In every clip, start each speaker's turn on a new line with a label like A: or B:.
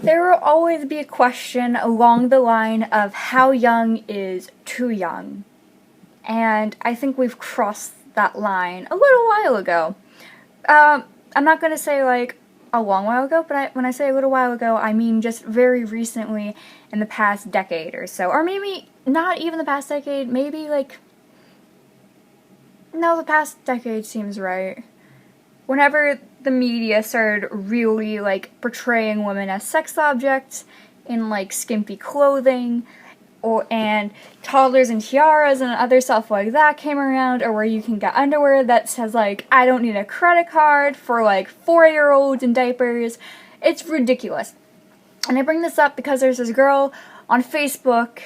A: There will always be a question along the line of how young is too young. And I think we've crossed that line a little while ago. I'm not going to say like a long while ago, but when I say a little while ago, I mean just very recently in the past decade or so. Or maybe not even the past decade, maybe like... No, the past decade seems right. Whenever the media started really, like, portraying women as sex objects in, like, skimpy clothing, and toddlers and tiaras and other stuff like that came around, or where you can get underwear that says, like, I don't need a credit card for, like, 4-year-olds in diapers. It's ridiculous. And I bring this up because there's this girl on Facebook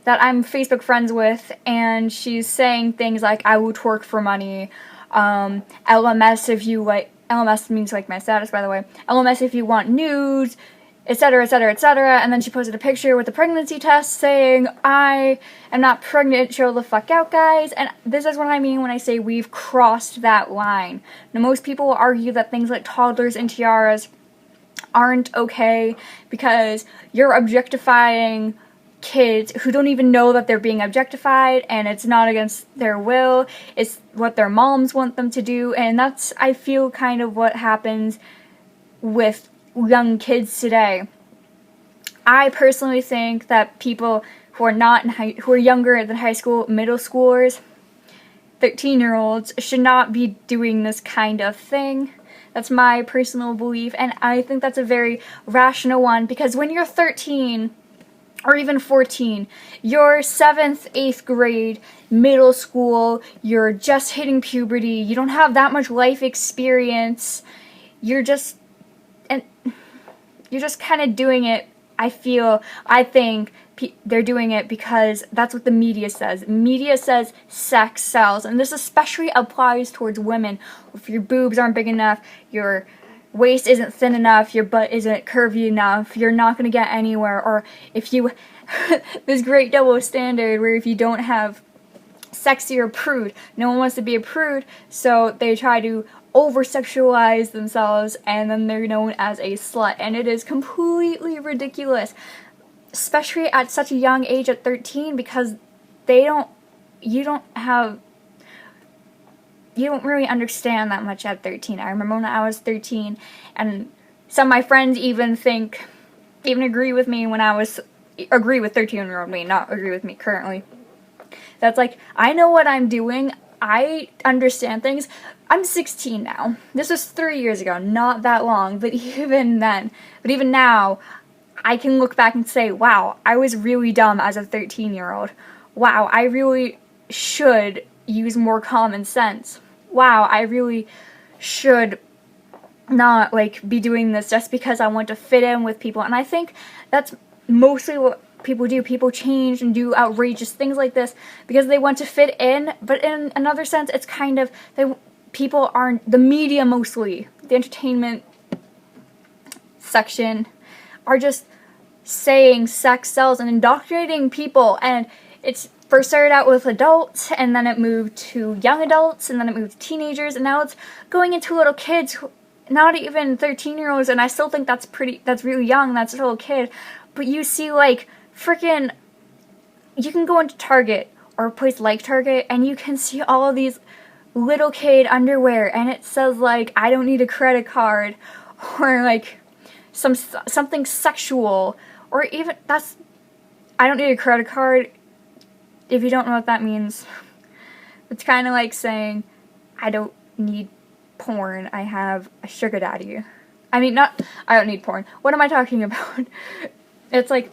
A: that I'm Facebook friends with, and she's saying things like, I will twerk for money, LMS if you like, LMS means like my status, by the way, LMS if you want nudes, etc., etc., etc., and then she posted a picture with a pregnancy test saying, I am not pregnant, chill the fuck out, guys, and this is what I mean when I say we've crossed that line. Now, most people will argue that things like toddlers and tiaras aren't okay because you're objectifying kids who don't even know that they're being objectified, and it's not against their will, it's what their moms want them to do, and that's, I feel, kind of what happens with young kids today. I personally think that people who are who are younger than high school, middle schoolers, 13-year-olds, should not be doing this kind of thing. That's my personal belief, and I think that's a very rational one, because when you're 13, or even 14, you're 7th, 8th grade, middle school, you're just hitting puberty, you don't have that much life experience, you're just kind of doing it, I think they're doing it because that's what the media says. Media says sex sells, and this especially applies towards women. If your boobs aren't big enough, your waist isn't thin enough, your butt isn't curvy enough, you're not going to get anywhere. Or if you, this great double standard where if you don't have sex, you're a prude. No one wants to be a prude, so they try to over-sexualize themselves, and then they're known as a slut, and it is completely ridiculous, especially at such a young age at 13, because you don't really understand that much at 13. I remember when I was 13, and some of my friends even agree with me agree with 13-year-old me, not agree with me currently. That's like, I know what I'm doing, I understand things. I'm 16 now. This was 3 years ago, not that long, but even now, I can look back and say, wow, I was really dumb as a 13-year-old. Wow, I really should use more common sense. Wow, I really should not, like, be doing this just because I want to fit in with people. And I think that's mostly what people do. People change and do outrageous things like this because they want to fit in, but in another sense, it's kind of, people aren't, the media mostly, the entertainment section, are just saying sex sells and indoctrinating people, and it's first started out with adults, and then it moved to young adults, and then it moved to teenagers, and now it's going into little kids, not even 13-year-olds, and I still think that's really young, that's a little kid, but you see, like, freaking, you can go into Target, or a place like Target, and you can see all of these little kid underwear, and it says, like, I don't need a credit card, or, like, something sexual, or even, I don't need a credit card. If you don't know what that means, it's kind of like saying, I don't need porn, I have a sugar daddy. I mean, I don't need porn. What am I talking about? It's like,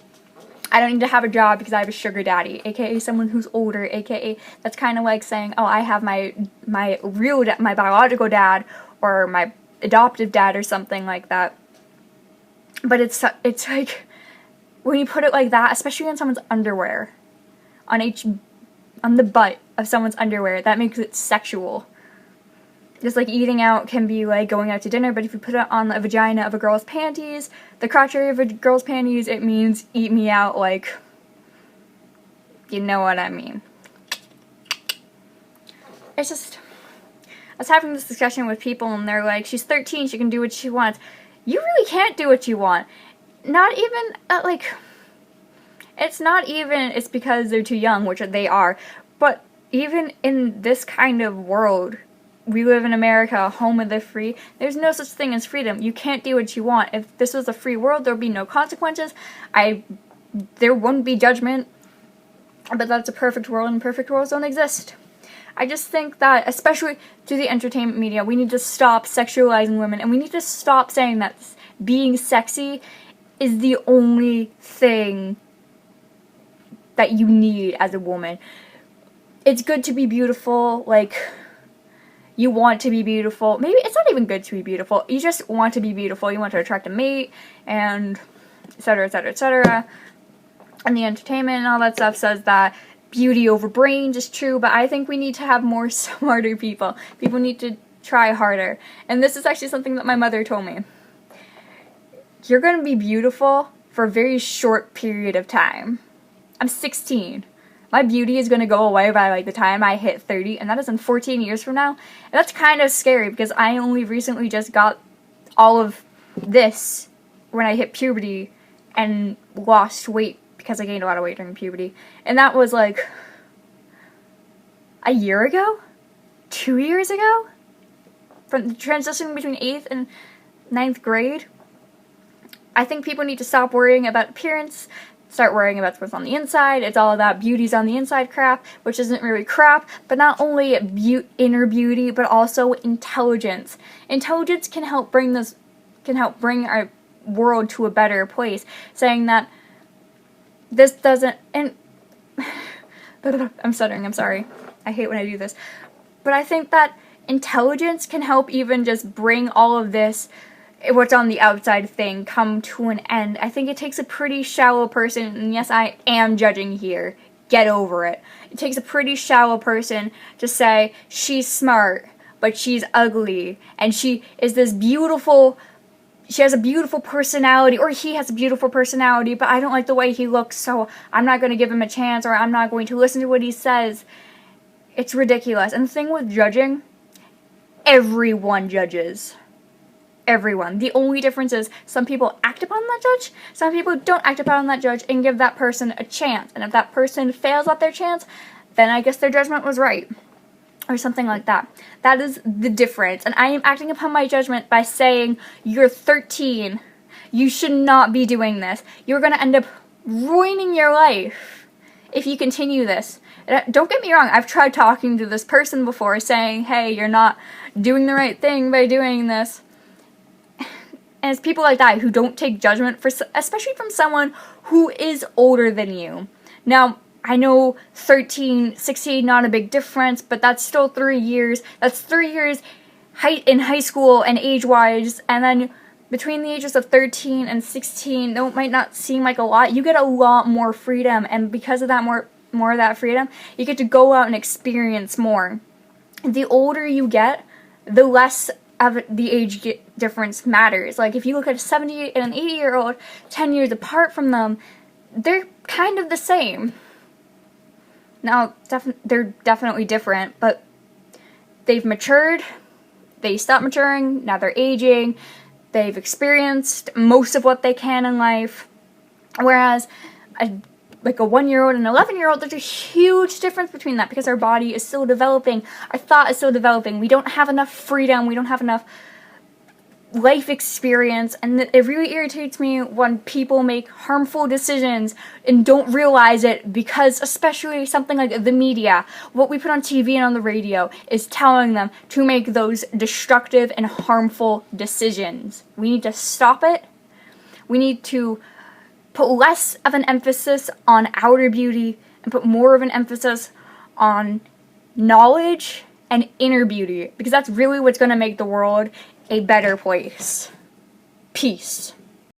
A: I don't need to have a job because I have a sugar daddy, aka someone who's older, aka that's kind of like saying, oh, I have my biological dad, or my adoptive dad, or something like that. But it's like, when you put it like that, especially on someone's underwear, on the butt of someone's underwear, that makes it sexual. Just like eating out can be like going out to dinner, but if you put it on the vagina of a girl's panties, the crotch area of a girl's panties, it means eat me out, like, you know what I mean. It's just, I was having this discussion with people, and they're like, she's 13, she can do what she wants. You really can't do what you want. not even, it's not even it's because they're too young, which they are, but even in this kind of world, we live in America, home of the free, there's no such thing as freedom. You can't do what you want. If this was a free world, there would be no consequences. There wouldn't be judgment, but that's a perfect world, and perfect worlds don't exist. I just think that, especially to the entertainment media, we need to stop sexualizing women, and we need to stop saying that being sexy is the only thing that you need as a woman. It's good to be beautiful, like, you want to be beautiful. Maybe it's not even good to be beautiful. You just want to be beautiful. You want to attract a mate, and etc., etc., etc. And the entertainment and all that stuff says that beauty over brains is true, but I think we need to have more smarter people. People need to try harder. And this is actually something that my mother told me. You're going to be beautiful for a very short period of time. I'm 16. My beauty is going to go away by the time I hit 30, and that is in 14 years from now. And that's kind of scary because I only recently just got all of this when I hit puberty and lost weight because I gained a lot of weight during puberty. And that was a year ago? 2 years ago? From the transition between 8th and 9th grade. I think people need to stop worrying about appearance, start worrying about what's on the inside. It's all about beauty's on the inside crap, which isn't really crap, but not only inner beauty, but also intelligence. Intelligence can help bring our world to a better place, saying that this doesn't, and I'm stuttering, I'm sorry. I hate when I do this. But I think that intelligence can help even just bring all of this, what's on the outside thing, come to an end. I think it takes a pretty shallow person, and yes, I am judging here. Get over it. It takes a pretty shallow person to say, she's smart, but she's ugly, and she has a beautiful personality, or he has a beautiful personality, but I don't like the way he looks, so I'm not going to give him a chance, or I'm not going to listen to what he says. It's ridiculous. And the thing with judging, everyone judges. Everyone. The only difference is some people act upon that judge, some people don't act upon that judge and give that person a chance. And if that person fails at their chance, then I guess their judgment was right. Or something like that. That is the difference. And I am acting upon my judgment by saying, you're 13. You should not be doing this. You're going to end up ruining your life if you continue this. Don't get me wrong, I've tried talking to this person before, saying, hey, you're not doing the right thing by doing this. And it's people like that who don't take judgment, especially from someone who is older than you. Now, I know 13, 16, not a big difference, but that's still 3 years. That's 3 years in high school and age-wise, and then between the ages of 13 and 16, though it might not seem like a lot, you get a lot more freedom, and because of that more of that freedom, you get to go out and experience more. The older you get, the less of the age difference matters. Like, if you look at a 70 and an 80-year-old, 10 years apart from them, they're kind of the same. Now, they're definitely different, but they've matured, they stopped maturing, now they're aging, they've experienced most of what they can in life, whereas a 1-year-old and an 11-year-old, there's a huge difference between that because our body is still developing, our thought is still developing, we don't have enough freedom, we don't have enough life experience, and it really irritates me when people make harmful decisions and don't realize it, because especially something like the media, what we put on TV and on the radio is telling them to make those destructive and harmful decisions. We need to stop it. We need to put less of an emphasis on outer beauty and put more of an emphasis on knowledge and inner beauty, because that's really what's going to make the world a better place. Peace.